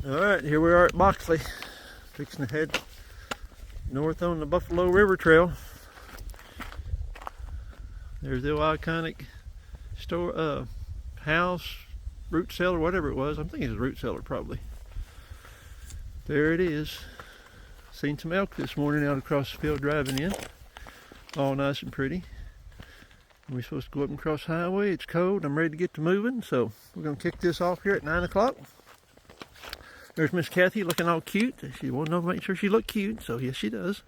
Alright, here we are at Boxley, fixing to head north on the Buffalo River Trail. There's the old iconic store, house, root cellar, whatever it was. I'm thinking it's a root cellar probably. There it is. Seen some elk this morning out across the field driving in. All nice and pretty. We're supposed to go up and cross the highway. It's cold. I'm ready to get to moving, so we're going to kick this off here at 9 o'clock. There's Miss Kathy looking all cute. She wanted to make sure she looked cute, so yes she does.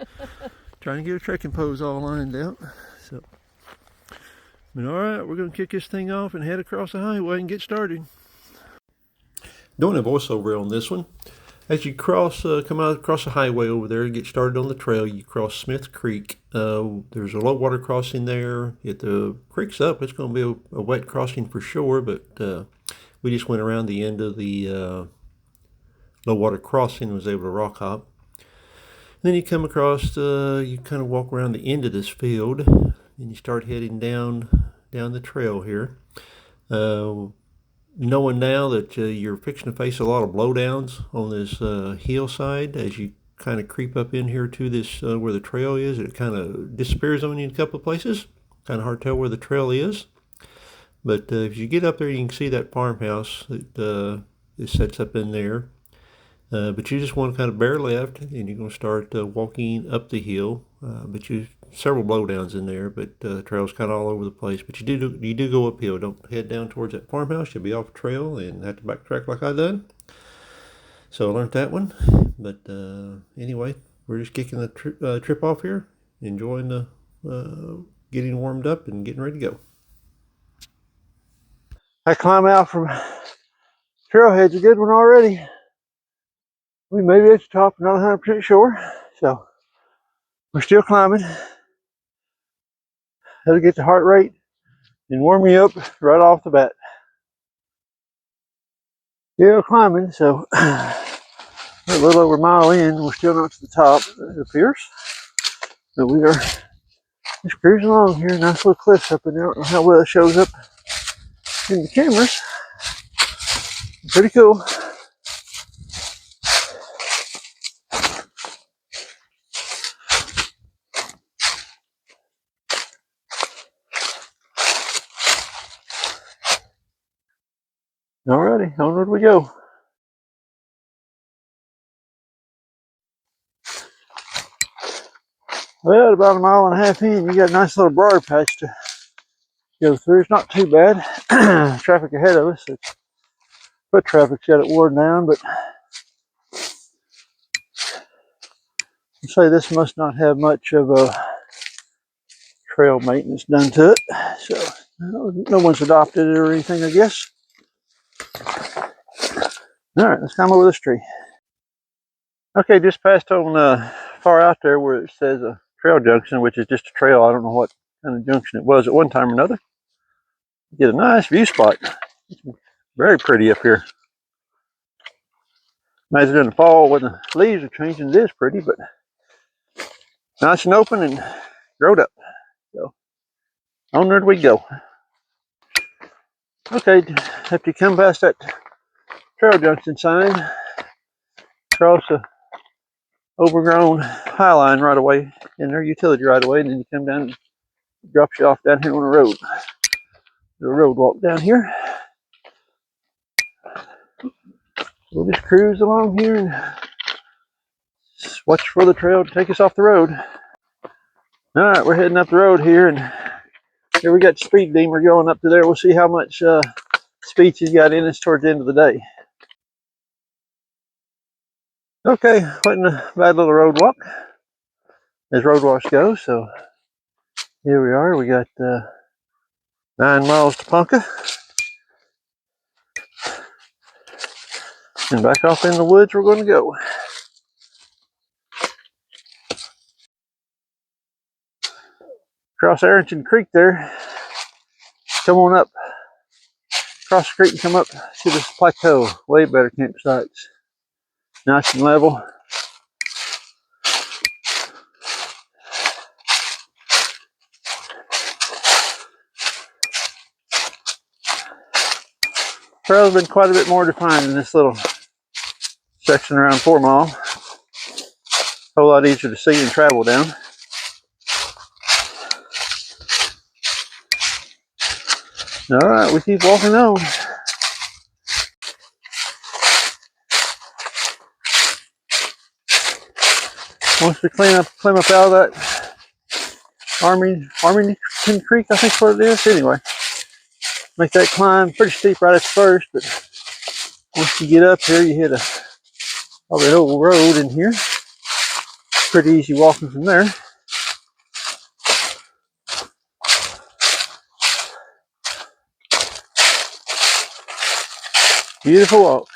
Trying to get her trekking pose all lined out. So, but alright, we're going to kick this thing off and head across the highway and get started. Doing a voiceover on this one. As you come out across the highway over there and get started on the trail, you cross Smith Creek. There's a low water crossing there. If the creek's up, it's going to be a wet crossing for sure, but we just went around the end of the low water crossing and was able to rock hop. Then you come across, you kind of walk around the end of this field and you start heading down the trail here. Knowing now that you're fixing to face a lot of blowdowns on this hillside as you kind of creep up in here to this where the trail is, it kind of disappears on you in a couple of places. Kind of hard to tell where the trail is. But if you get up there, you can see that farmhouse that it sets up in there. But you just want to kind of bear left, and you're going to start walking up the hill. But you several blowdowns in there, but the trail's kind of all over the place. But you do go uphill. Don't head down towards that farmhouse. You'll be off the trail and have to backtrack like I done. So I learned that one. But anyway, we're just kicking the trip off here, enjoying the getting warmed up and getting ready to go. I climb out from trailhead's a good one already. We may be at the top, not 100% sure, so we're still climbing. That'll get the heart rate and warm me up right off the bat. Still climbing, so we're a little over a mile in. We're still not to the top, it appears. So we are just cruising along here. Nice little cliffs up in there. I don't know how well it shows up in the cameras. Pretty cool. Alrighty, onward we go. Well, about a mile and a half in, you got a nice little briar patch to go through. It's not too bad. Traffic ahead of us. Foot traffic's got it worn down, but I'd say this must not have much of a trail maintenance done to it. So no one's adopted it or anything, I guess. Alright, let's climb over this tree. Okay, just passed on far out there where it says a trail junction, which is just a trail. I don't know what kind of junction it was at one time or another. Get a nice view spot. It's very pretty up here. Imagine in the fall when the leaves are changing, it is pretty, but nice and open and growed up. So onward we go. Okay, after you come past that trail junction sign, cross a overgrown highline right away in their utility right away, and then you come down and drops you off down here on the road. The road walk down here. We'll just cruise along here and watch for the trail to take us off the road. Alright, we're heading up the road here, and here we got the speed demon going up to there. We'll see how much speed she's got in us towards the end of the day. Okay, wasn't a bad little road walk, as road walks go. So here we are. We got 9 miles to Ponca, and back off in the woods we're going to go. Across Arrington Creek there. Come on up. Cross the creek and come up to this plateau. Way better campsites. Nice and level. Trail's been quite a bit more defined in this little section around 4 Mile. A whole lot easier to see and travel down. All right, we keep walking on. Once we climb up out of that Armington Creek, I think what it is. Anyway, make that climb pretty steep right at first, but once you get up here, you hit a old road in here. Pretty easy walking from there. Beautiful walk.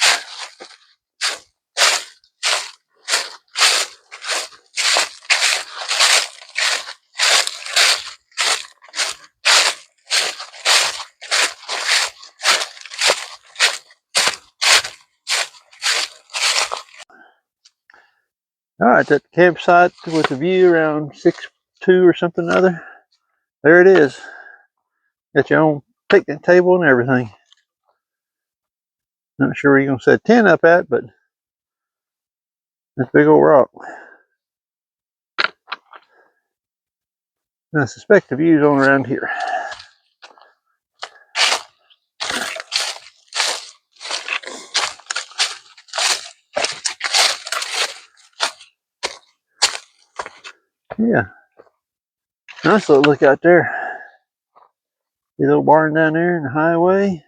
All right, that campsite with the view around 6'2" or something or other. There it is. Got your own picnic table and everything. Not sure where you're going to set a tent up at, but that's a big old rock. And I suspect the view's on around here. Yeah. Nice little look out there. See the little barn down there and the highway.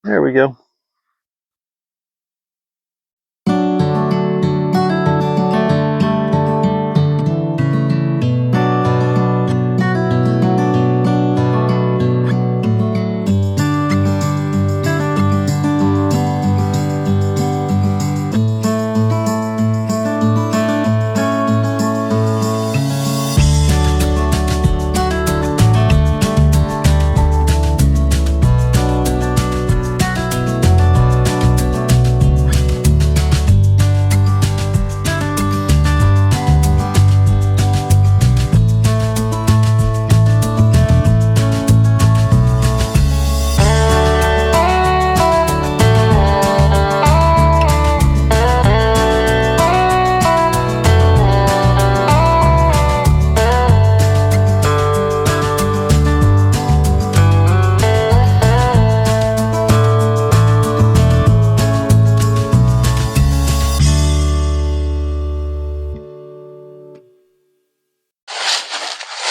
There we go.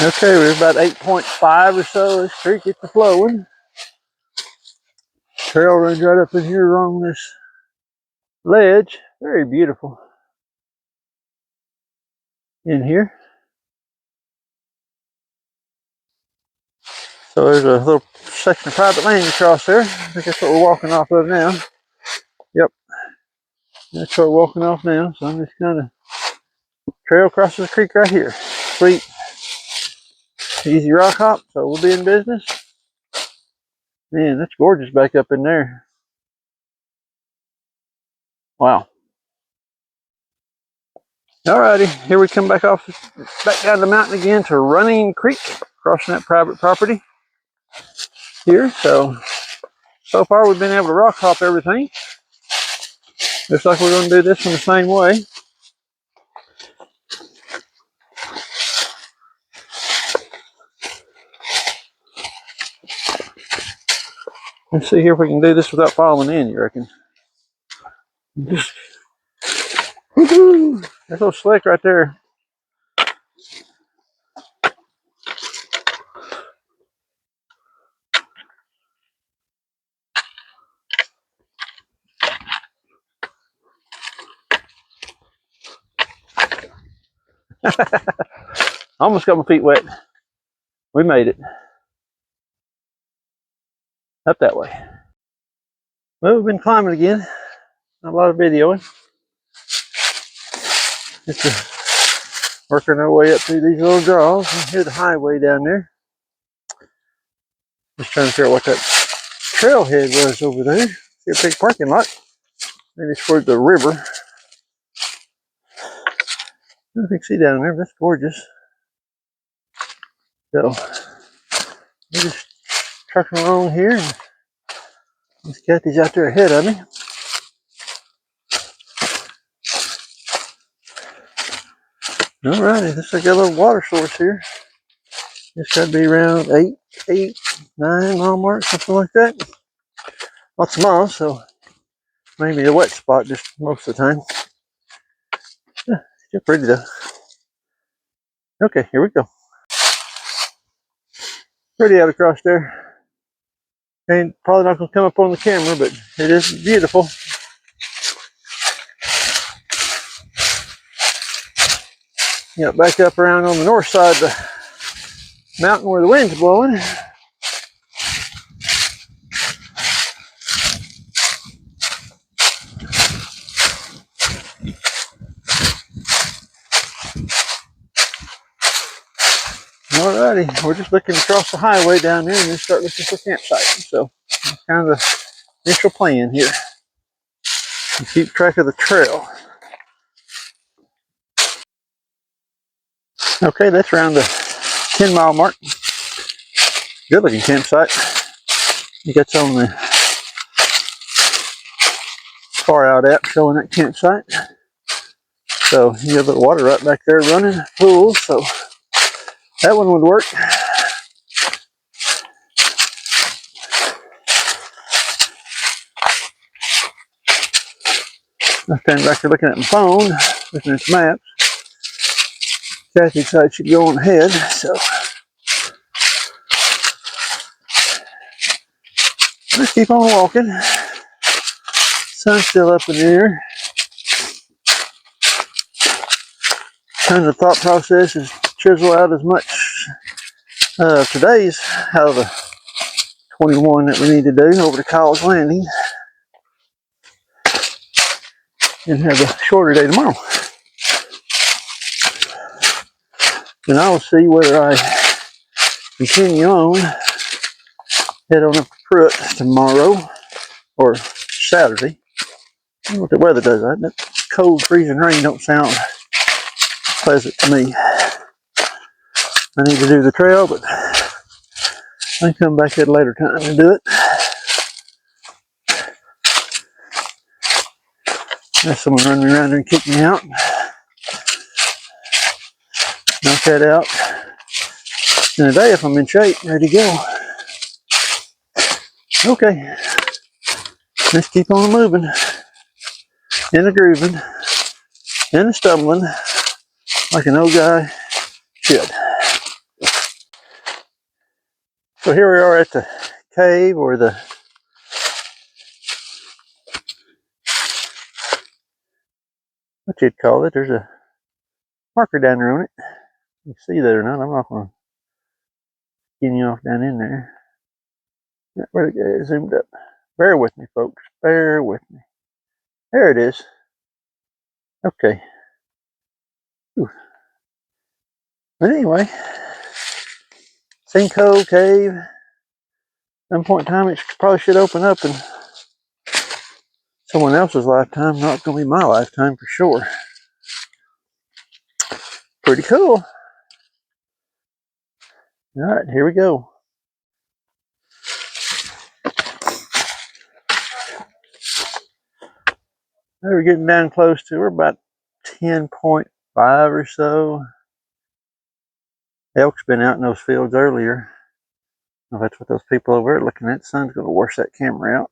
Okay, we're about 8.5 or so. This creek gets to flowing. Trail runs right up in here along this ledge. Very beautiful in here. So there's a little section of private land across there. I think that's what we're walking off of now. Yep, that's what we're walking off now. So I'm just kind of trail crosses the creek right here. Sweet, easy rock hop. So we'll be in business. Man, that's gorgeous back up in there. Wow. Alrighty, here we come back down the mountain again to Running Creek, crossing that private property here. So far we've been able to rock hop everything. Looks like we're going to do this one the same way. Let's see here if we can do this without falling in, you reckon? Just, woohoo! That's a little slick right there. Almost got my feet wet. We made it. Up that way. Well, we've been climbing again. Not a lot of videoing. Just working our way up through these little draws. And here's the highway down there. Just trying to figure out what that trailhead was over there. See a big parking lot. Maybe it's for the river. I think see down there. That's gorgeous. So we're just trucking along here. And Miss Kathy's out there ahead of me. Alrighty, looks like a little water source here. It's got to be around 9 mile mark, something like that. Lots of miles, so maybe a wet spot just most of the time. Yeah, still pretty though. Okay, here we go. Pretty out across there. Ain't probably not gonna come up on the camera, but it is beautiful. Got back up around on the north side of the mountain where the wind's blowing. Alrighty, we're just looking across the highway down there and then start looking for campsites. So that's kind of the initial plan here. And keep track of the trail. Okay, that's around the 10 mile mark. Good looking campsite. You got on the Far Out app showing that campsite. So you have a little water right back there running, pool, so that one would work. I stand back here looking at my phone, looking at the maps. Kathy decided she'd go on ahead, so let's keep on walking. Sun's still up in the air. Kind of the thought process is chisel out as much today's out of the 21 that we need to do over to College Landing and have a shorter day tomorrow. And I'll see whether I continue on, head on up to Pruitt tomorrow or Saturday. I don't know what the weather does. That cold, freezing rain don't sound pleasant to me. I need to do the trail, but I can come back at a later time and do it. Unless someone run me around there and kick me out. Knock that out in a day if I'm in shape, ready to go. Okay, let's keep on moving. And a grooving. And a stumbling. Like an old guy should. So here we are at the cave, or the what you'd call it. There's a marker down there on it. You can see that or not. I'm not going to skin you off down in there. Where'd it go? Zoomed up. Bear with me, folks. Bear with me. There it is. Okay. Whew. But anyway, sinkhole cave. At some point in time, it probably should open up in someone else's lifetime. Not going to be my lifetime for sure. Pretty cool. All right, here we go. Now we're getting down close to, we're about 10.5 or so. Elk's been out in those fields earlier. I don't know if that's what those people over there are looking at. The sun's going to wash that camera out.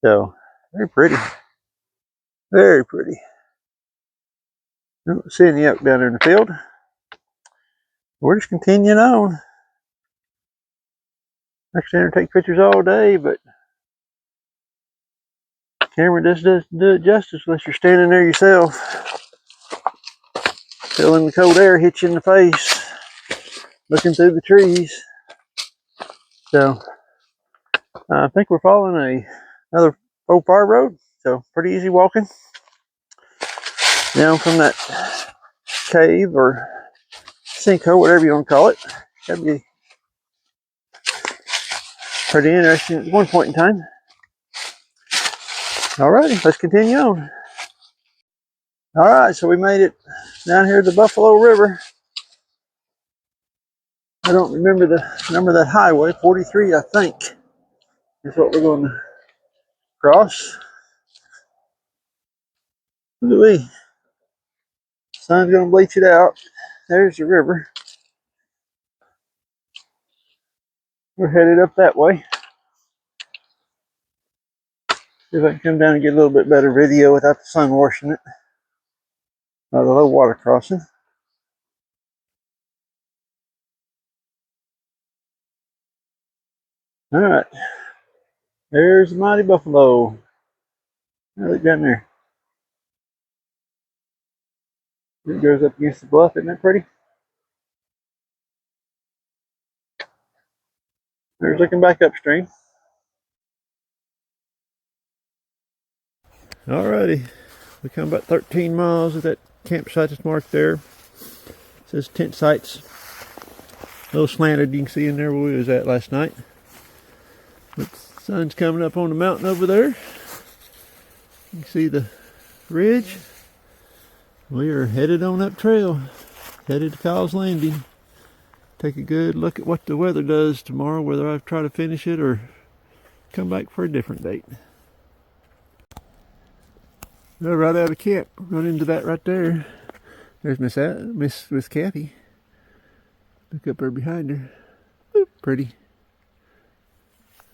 So, very pretty. Very pretty. I don't see any elk down there in the field. We're just continuing on. I can stand and take pictures all day, but the camera just doesn't do it justice unless you're standing there yourself. Feeling the cold air hit you in the face. Looking through the trees. So, I think we're following another old fire road. So, pretty easy walking. Down from that cave or sinkhole, whatever you want to call it. That'd be pretty interesting at one point in time. Alrighty, let's continue on. Alright, so we made it down here to the Buffalo River. I don't remember the number of that highway. 43, I think, is what we're going to cross. Look at me. Sun's going to bleach it out. There's the river. We're headed up that way. See if I can come down and get a little bit better video without the sun washing it. Not a low water crossing. All right. There's the mighty buffalo. Look down there. It goes up against the bluff. Isn't that pretty? There's looking back upstream. Alrighty. We come about 13 miles of that campsite that's marked there. It says tent sites. A little slanted, you can see in there where we was at last night. But the sun's coming up on the mountain over there. You can see the ridge. We are headed on up trail, headed to Kyle's Landing. Take a good look at what the weather does tomorrow, whether I try to finish it or come back for a different date. Well, right out of camp, run into that right there. There's Miss Kathy. Look up there behind her. Ooh, pretty.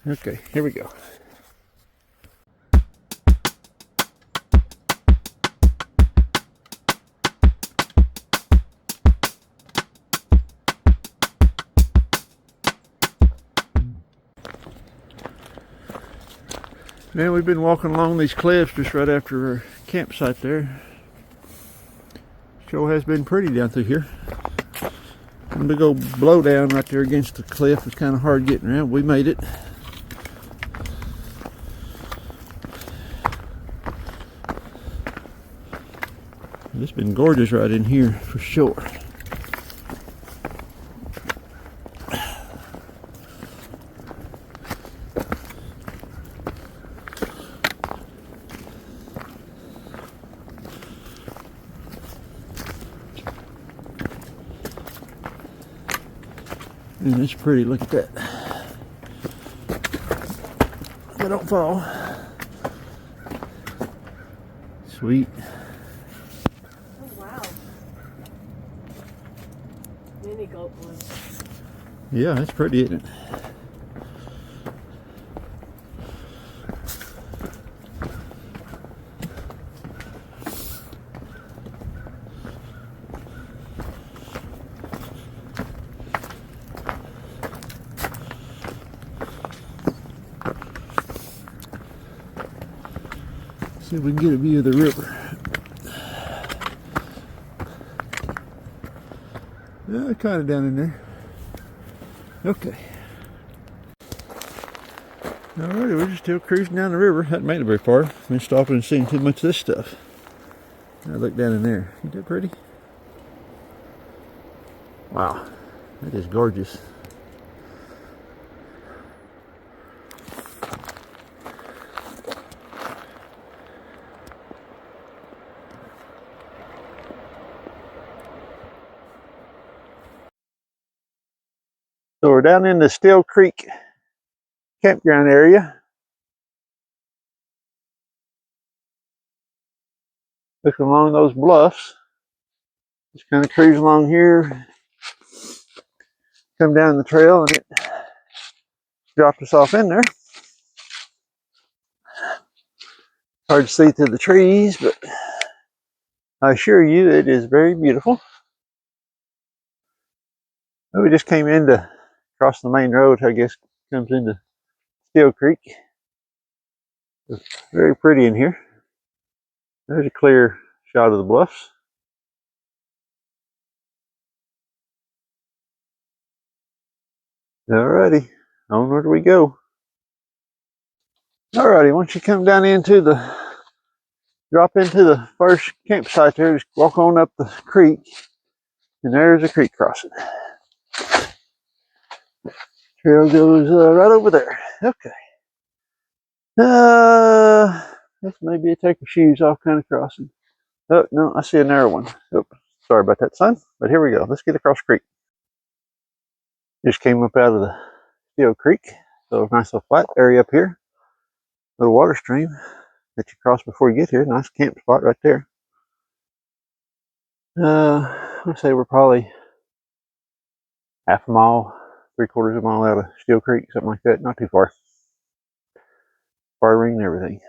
Okay, here we go. Man, we've been walking along these cliffs just right after our campsite there. Sure has been pretty down through here. A big old blowdown right there against the cliff. It's kind of hard getting around. We made it. It's been gorgeous right in here for sure. And it's pretty, look at that. If I don't fall. Sweet. Oh wow. Mini goat one. Yeah, that's pretty, isn't it? See if we can get a view of the river. Yeah, kind of down in there. Okay. Alrighty, we're just still cruising down the river. Hadn't made it very far. Been stopping and seeing too much of this stuff. Now look down in there. Isn't that pretty? Wow, that is gorgeous. So we're down in the Still Creek campground area. Looking along those bluffs. Just kind of cruise along here. Come down the trail and it dropped us off in there. Hard to see through the trees, but I assure you it is very beautiful. Well, we just came in to cross the main road, I guess comes into Still Creek. It's very pretty in here. There's a clear shot of the bluffs. Alrighty, onward we go. Alrighty, once you come down into the, drop into the first campsite there, just walk on up the creek, and there's a creek crossing. Trail goes right over there. Okay. This may be a take your shoes off kind of crossing. Oh, no, I see a narrow one. Oh, sorry about that, son. But here we go. Let's get across the creek. Just came up out of the Steel Creek. So a nice little flat area up here. Little water stream that you cross before you get here. Nice camp spot right there. I'd say we're probably half a mile, 3/4 of a mile out of Steel Creek, something like that. Not too far. Fire ring and everything.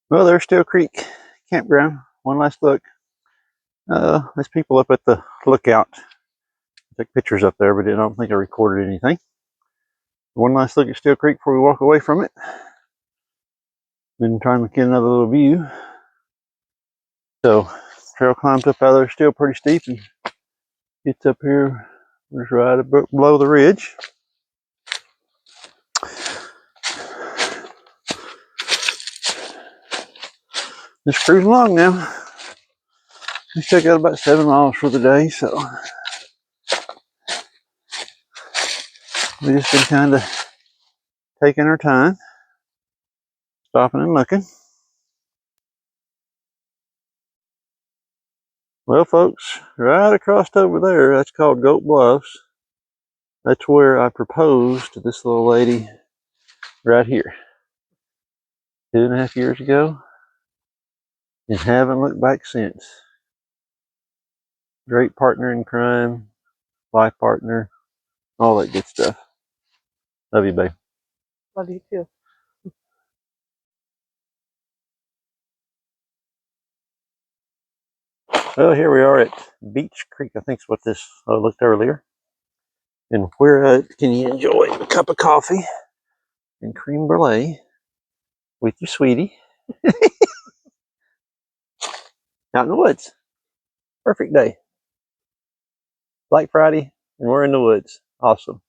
Well, there's Steel Creek campground. One last look. There's people up at the lookout. I took pictures up there, but I don't think I recorded anything. One last look at Steel Creek before we walk away from it. Been trying to get another little view. So, trail climbs up out of there, still pretty steep, and gets up here, just right below the ridge. Just cruising along now. We still got about 7 miles for the day, so we've just been kind of taking our time, stopping and looking. Well, folks, right across over there, that's called Goat Bluffs. That's where I proposed to this little lady right here 2.5 years ago, and haven't looked back since. Great partner in crime, life partner, all that good stuff. Love you, babe. Love you too. Well, here we are at Beach Creek, I think is what this looked earlier. And where can you enjoy a cup of coffee and creme brulee with your sweetie out in the woods. Perfect day. Black Friday, and we're in the woods. Awesome.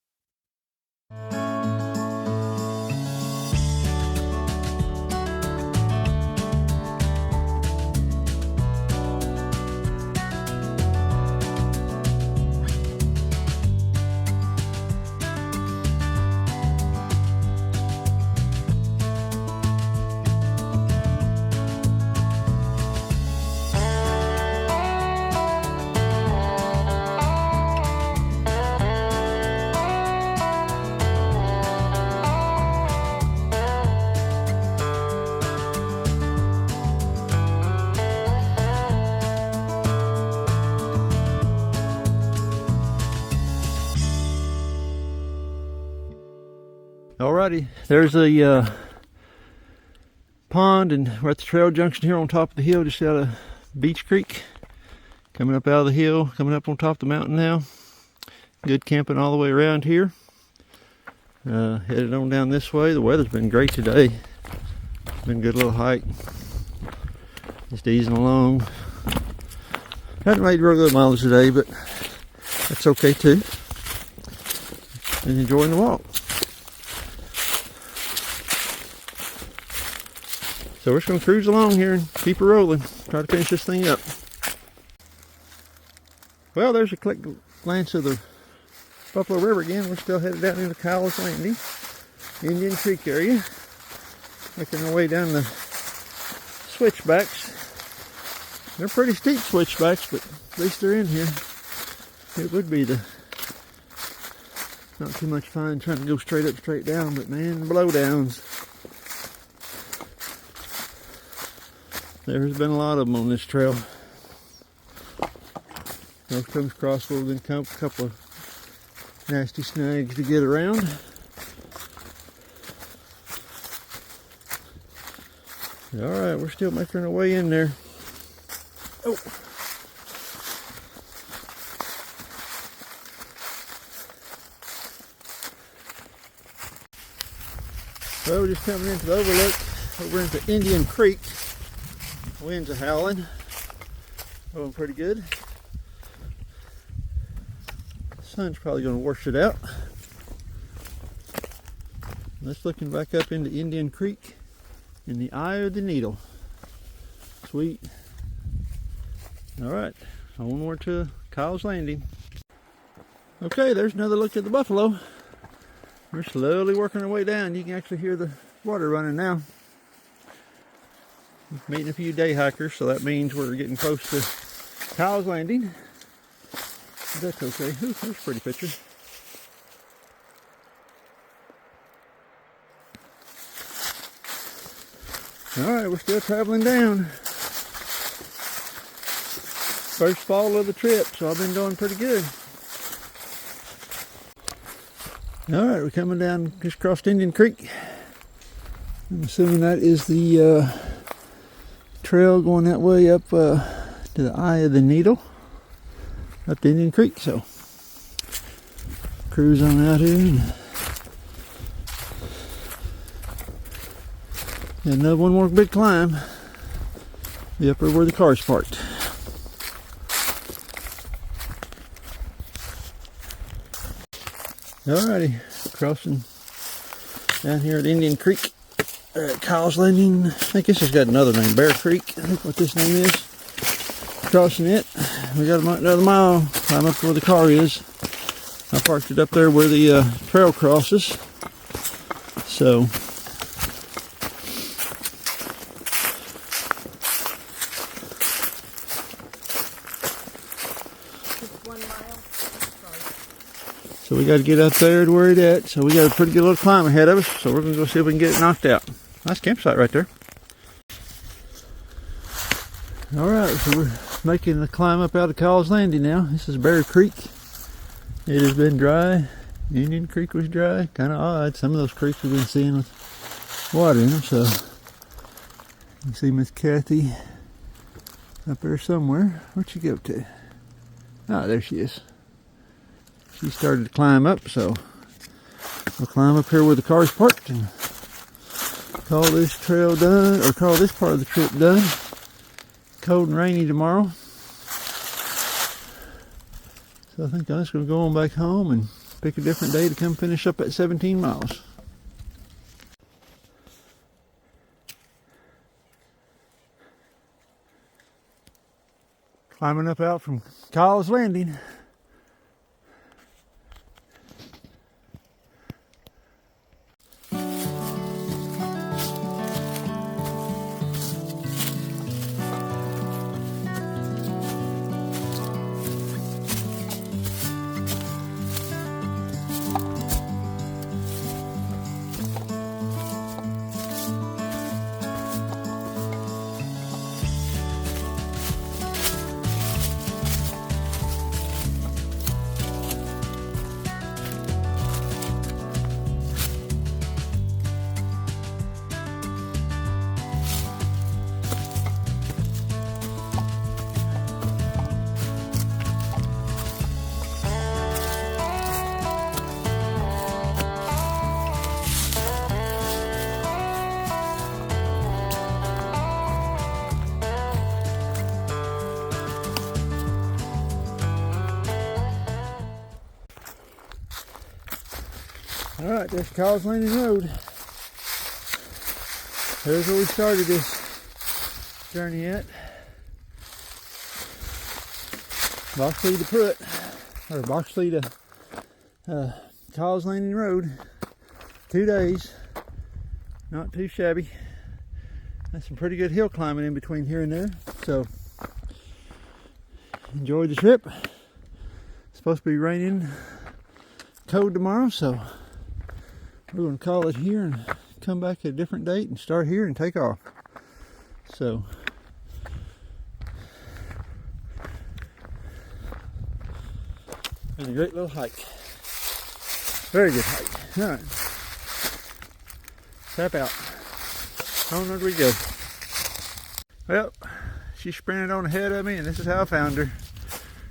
Alrighty, there's a pond, and we're at the trail junction here on top of the hill, just out of Beach Creek. Coming up out of the hill, coming up on top of the mountain now. Good camping all the way around here. Headed on down this way. The weather's been great today. Been a good little hike. Just easing along. Hadn't made real good mileage today, but that's okay too. And enjoying the walk. So we're just going to cruise along here and keep it rolling. Try to finish this thing up. Well, there's a quick glance of the Buffalo River again. We're still headed down into Kyle's Landing, Indian Creek area. Making our way down the switchbacks. They're pretty steep switchbacks, but at least they're in here. It would be not too much fun trying to go straight up, straight down, but man, the blowdowns. There's been a lot of them on this trail. Those comes crossroads and a couple of nasty snags to get around. Alright, we're still making our way in there. Oh. Well, we're just coming into the overlook over into Indian Creek. Winds are howling. Going pretty good. The sun's probably going to wash it out. Let's looking back up into Indian Creek in the eye of the needle. Sweet. Alright, onward to Kyle's Landing. Okay, there's another look at the buffalo. We're slowly working our way down. You can actually hear the water running now. Meeting a few day hikers, so that means we're getting close to Kyle's Landing. That's okay. Ooh, that's a pretty picture. Alright, we're still traveling down. First fall of the trip, so I've been doing pretty good. Alright, we're coming down, just crossed Indian Creek. I'm assuming that is the trail going that way up to the eye of the needle, up to Indian Creek. So, cruise on out here. And another one more big climb. Be up there where the car's parked. Alrighty, crossing down here at Indian Creek, Kyle's Landing. I think this has got another name, Bear Creek. I think what this name is. Crossing it, we got another mile. Climb up to where the car is. I parked it up there where the trail crosses. So, so we got to get up there to where it's at. So we got a pretty good little climb ahead of us. So we're going to go see if we can get it knocked out. Nice campsite right there. Alright, so we're making the climb up out of Kyle's Landing now. This is Bear Creek. It has been dry. Indian Creek was dry. Kind of odd. Some of those creeks we've been seeing with water in them. So you see Miss Kathy up there somewhere. Where'd she go to? Ah, there she is. She started to climb up, so we'll climb up here where the car's parked and call this trail done, or call this part of the trip done. Cold and rainy tomorrow. So I think I'm just going to go on back home and pick a different day to come finish up at 17 miles. Climbing up out from Kyle's Landing. Alright, there's Kyle's Landing Road. There's where we started this journey at. Boxley to Pruitt, or Boxley to Kyle's Landing Road. 2 days, not too shabby. That's some pretty good hill climbing in between here and there. So, enjoy the trip. It's supposed to be raining cold tomorrow, so we're going to call it here and come back at a different date and start here and take off. So, it's a great little hike. Very good hike. Alright. Tap out. On where we go. Well, she sprinted on ahead of me and this is how I found her.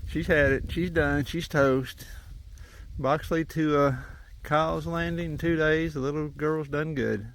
She's had it. She's done. She's toast. Boxley to Kyle's Landing in 2 days. The little girl's done good.